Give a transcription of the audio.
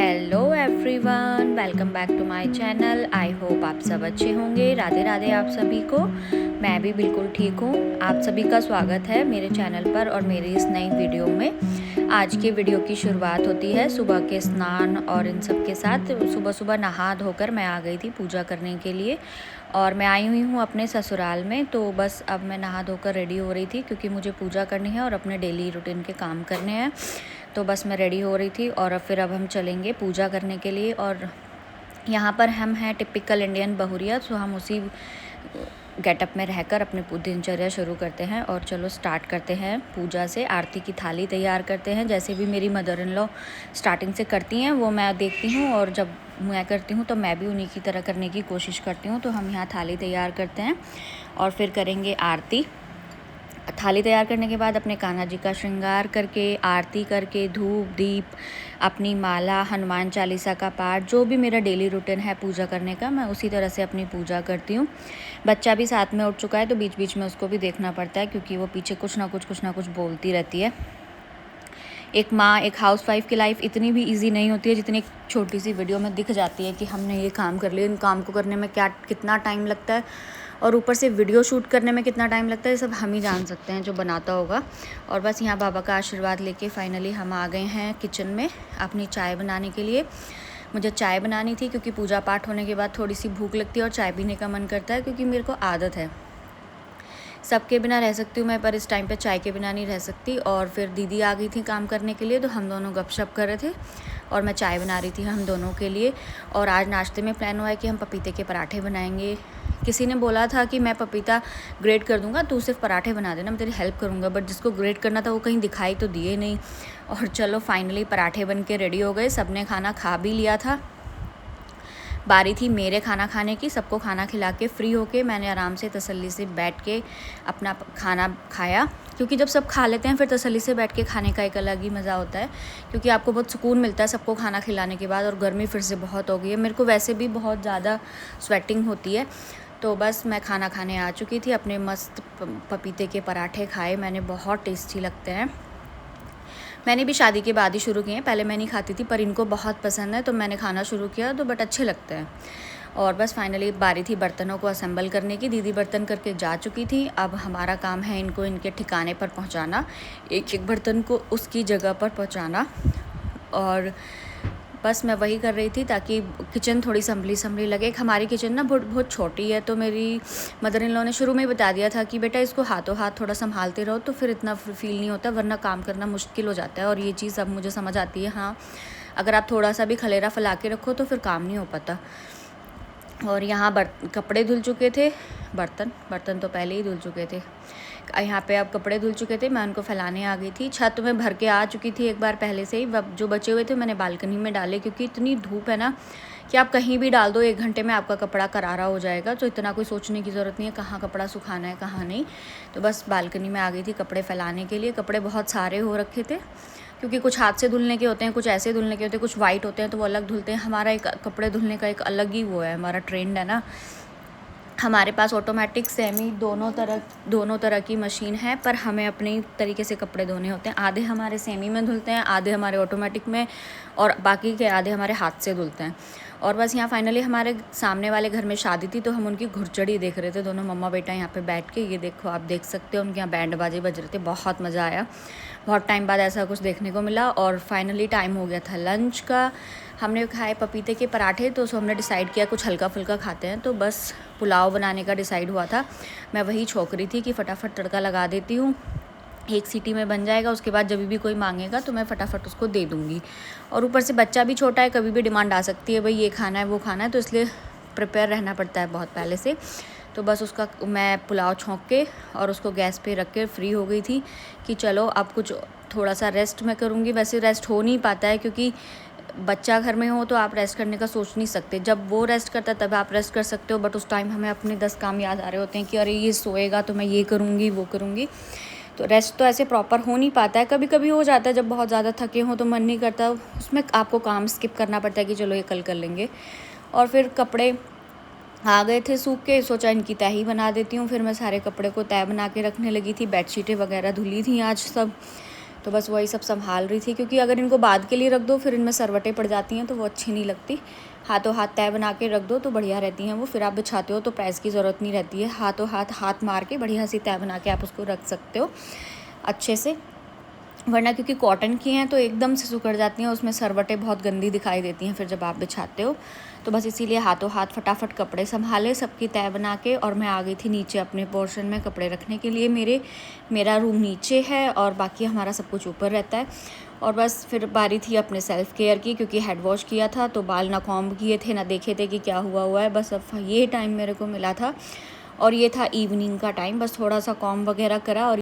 Hello everyone, welcome back to my channel. I hope आप सब अच्छे होंगे। राधे राधे आप सभी को। मैं भी बिल्कुल ठीक हूँ। आप सभी का स्वागत है मेरे चैनल पर और मेरी इस नई वीडियो में। आज के वीडियो की शुरुआत होती है सुबह के स्नान और इन सब के साथ। सुबह सुबह नहा धोकर मैं आ गई थी पूजा करने के लिए और मैं आई हुई हूँ अपने ससुराल में। तो बस अब मैं नहा धोकर रेडी हो रही थी क्योंकि मुझे पूजा करनी है और अपने डेली रूटीन के काम करने हैं। तो बस मैं रेडी हो रही थी और फिर अब हम चलेंगे पूजा करने के लिए। और यहाँ पर हम हैं टिपिकल इंडियन बहुरिया, तो हम उसी गेटअप में रहकर अपने दिनचर्या शुरू करते हैं। और चलो स्टार्ट करते हैं पूजा से। आरती की थाली तैयार करते हैं, जैसे भी मेरी मदर इन लॉ स्टार्टिंग से करती हैं वो मैं देखती हूँ, और जब मैं करती हूँ तो मैं भी उन्हीं की तरह करने की कोशिश करती हूँ। तो हम यहाँ थाली तैयार करते हैं और फिर करेंगे आरती। थाली तैयार करने के बाद अपने कान्हा जी का श्रृंगार करके, आरती करके, धूप दीप, अपनी माला, हनुमान चालीसा का पाठ, जो भी मेरा डेली रूटीन है पूजा करने का, मैं उसी तरह से अपनी पूजा करती हूँ। बच्चा भी साथ में उठ चुका है तो बीच बीच में उसको भी देखना पड़ता है क्योंकि वो पीछे कुछ ना कुछ बोलती रहती है। एक माँ, एक हाउसवाइफ़ की लाइफ इतनी भी इजी नहीं होती है जितनी एक छोटी सी वीडियो में दिख जाती है कि हमने ये काम कर लिया। इन काम को करने में कितना टाइम लगता है और ऊपर से वीडियो शूट करने में कितना टाइम लगता है, सब हम ही जान सकते हैं जो बनाता होगा। और बस यहाँ बाबा का आशीर्वाद लेके फाइनली हम आ गए हैं किचन में अपनी चाय बनाने के लिए। मुझे चाय बनानी थी क्योंकि पूजा पाठ होने के बाद थोड़ी सी भूख लगती है और चाय पीने का मन करता है, क्योंकि मेरे को आदत है। सबके बिना रह सकती हूँ मैं, पर इस टाइम पे चाय के बिना नहीं रह सकती। और फिर दीदी आ गई थी काम करने के लिए, तो हम दोनों गपशप कर रहे थे और मैं चाय बना रही थी हम दोनों के लिए। और आज नाश्ते में प्लान हुआ है कि हम पपीते के पराठे बनाएंगे। किसी ने बोला था कि मैं पपीता ग्रेट कर दूंगा, तू सिर्फ पराठे बना देना, मैं तेरी हेल्प करूंगा, बट जिसको ग्रेट करना था वो कहीं दिखाई तो दिए नहीं। और चलो फाइनली पराठे बन के रेडी हो गए। सबने खाना खा भी लिया था। बारी थी मेरे खाना खाने की। सबको खाना खिला के फ्री होके मैंने आराम से तसल्ली से बैठ के अपना खाना खाया, क्योंकि जब सब खा लेते हैं फिर तसल्ली से बैठ के खाने का एक अलग ही मज़ा होता है, क्योंकि आपको बहुत सुकून मिलता है सबको खाना खिलाने के बाद। और गर्मी फिर से बहुत हो गई है, मेरे को वैसे भी बहुत ज़्यादा स्वेटिंग होती है। तो बस मैं खाना खाने आ चुकी थी। अपने मस्त पपीते के पराठे खाए मैंने, बहुत टेस्टी लगते हैं। मैंने भी शादी के बाद ही शुरू किए हैं, पहले मैं नहीं खाती थी, पर इनको बहुत पसंद है तो मैंने खाना शुरू किया, तो बट अच्छे लगते हैं। और बस फाइनली बारी थी बर्तनों को असेंबल करने की। दीदी बर्तन करके जा चुकी थी। अब हमारा काम है इनको इनके ठिकाने पर पहुंचाना, एक एक बर्तन को उसकी जगह पर पहुंचाना। और बस मैं वही कर रही थी ताकि किचन थोड़ी संभली लगे। हमारी किचन ना बहुत छोटी है, तो मेरी मदर इन लॉ ने शुरू में ही बता दिया था कि बेटा इसको हाथों हाथ थोड़ा संभालते रहो तो फिर इतना फील नहीं होता, वरना काम करना मुश्किल हो जाता है। और ये चीज़ अब मुझे समझ आती है। हाँ, अगर आप थोड़ा सा भी खलेरा फैला के रखो तो फिर काम नहीं हो पाता। और यहाँ कपड़े धुल चुके थे, बर्तन तो पहले ही धुल चुके थे। यहाँ पे अब कपड़े धुल चुके थे, मैं उनको फैलाने आ गई थी। छत में भर के आ चुकी थी एक बार पहले से ही। जो बचे हुए थे मैंने बालकनी में डाले, क्योंकि इतनी धूप है ना कि आप कहीं भी डाल दो 1 घंटे में आपका कपड़ा करारा हो जाएगा। तो इतना कोई सोचने की ज़रूरत नहीं है कहाँ कपड़ा सुखाना है कहाँ नहीं। तो बस बालकनी में आ गई थी कपड़े फैलाने के लिए। कपड़े बहुत सारे हो रखे थे, क्योंकि कुछ हाथ से धुलने के होते हैं, कुछ ऐसे धुलने के होते हैं, कुछ वाइट होते हैं तो वो अलग धुलते हैं। हमारा एक कपड़े धुलने का एक अलग ही वो है, हमारा ट्रेंड है ना। हमारे पास ऑटोमेटिक सेमी दोनों तरह की मशीन है, पर हमें अपने तरीके से कपड़े धोने होते हैं। आधे हमारे सेमी में धुलते हैं, आधे हमारे ऑटोमेटिक में, और बाकी के आधे हमारे हाथ से धुलते हैं। और बस यहाँ फाइनली हमारे सामने वाले घर में शादी थी, तो हम उनकी घुड़चड़ी देख रहे थे, दोनों मम्मा बेटा यहाँ पे बैठ के। ये देखो, आप देख सकते हो उनके यहाँ बैंड बाजे बज रहे थे। बहुत मज़ा आया, बहुत टाइम बाद ऐसा कुछ देखने को मिला। और फाइनली टाइम हो गया था लंच का। हमने खाए पपीते के पराठे, तो सो हमने डिसाइड किया कुछ हल्का फुल्का खाते हैं, तो बस पुलाव बनाने का डिसाइड हुआ था। मैं वही छोक रही थी कि फटाफट तड़का लगा देती हूँ, 1 सीटी में बन जाएगा। उसके बाद जब भी कोई मांगेगा तो मैं फटाफट उसको दे दूँगी। और ऊपर से बच्चा भी छोटा है, कभी भी डिमांड आ सकती है, भाई ये खाना है वो खाना है, तो इसलिए प्रिपेयर रहना पड़ता है बहुत पहले से। तो बस उसका मैं पुलाव छोंक के और उसको गैस पे रख के फ्री हो गई थी कि चलो अब कुछ थोड़ा सा रेस्ट मैं करूँगी। वैसे रेस्ट हो नहीं पाता है, क्योंकि बच्चा घर में हो तो आप रेस्ट करने का सोच नहीं सकते। जब वो रेस्ट करता है तब आप रेस्ट कर सकते हो, बट उस टाइम हमें अपने 10 काम याद आ रहे होते हैं कि अरे ये सोएगा तो मैं ये करूँगी वो करूँगी। तो रेस्ट तो ऐसे प्रॉपर हो नहीं पाता है। कभी कभी हो जाता है, जब बहुत ज़्यादा थके हों तो मन नहीं करता, उसमें आपको काम स्किप करना पड़ता है कि चलो ये कल कर लेंगे। और फिर कपड़े आ गए थे सूख के, सोचा इनकी तह ही बना देती हूँ। फिर मैं सारे कपड़े को तह बना के रखने लगी थी। बेडशीटें वगैरह धुली थी आज सब। तो बस वही सब संभाल रही थी, क्योंकि अगर इनको बाद के लिए रख दो फिर इनमें सरवटें पड़ जाती हैं तो वो अच्छी नहीं लगती। हाथों हाथ तय बना के रख दो तो बढ़िया रहती हैं वो, फिर आप बिछाते हो तो प्रेस की ज़रूरत नहीं रहती है। हाथों हाथ मार के बढ़िया सी तय बना के आप उसको रख सकते हो अच्छे से। वरना क्योंकि कॉटन की हैं तो एकदम से सिकुड़ जाती हैं, उसमें सरवटें बहुत गंदी दिखाई देती हैं फिर जब आप बिछाते हो। तो बस इसीलिए हाथों हाथ फटाफट कपड़े संभाले सबकी तय बना के, और मैं आ गई थी नीचे अपने पोर्शन में कपड़े रखने के लिए। मेरा रूम नीचे है और बाकी हमारा सब कुछ ऊपर रहता है। और बस फिर बारी थी अपने सेल्फ़ केयर की, क्योंकि हेड वॉश किया था तो बाल ना कॉम्ब किए थे ना देखे थे कि क्या हुआ है। बस अब ये टाइम मेरे को मिला था और ये था इवनिंग का टाइम, बस थोड़ा सा कॉम्ब वगैरह करा और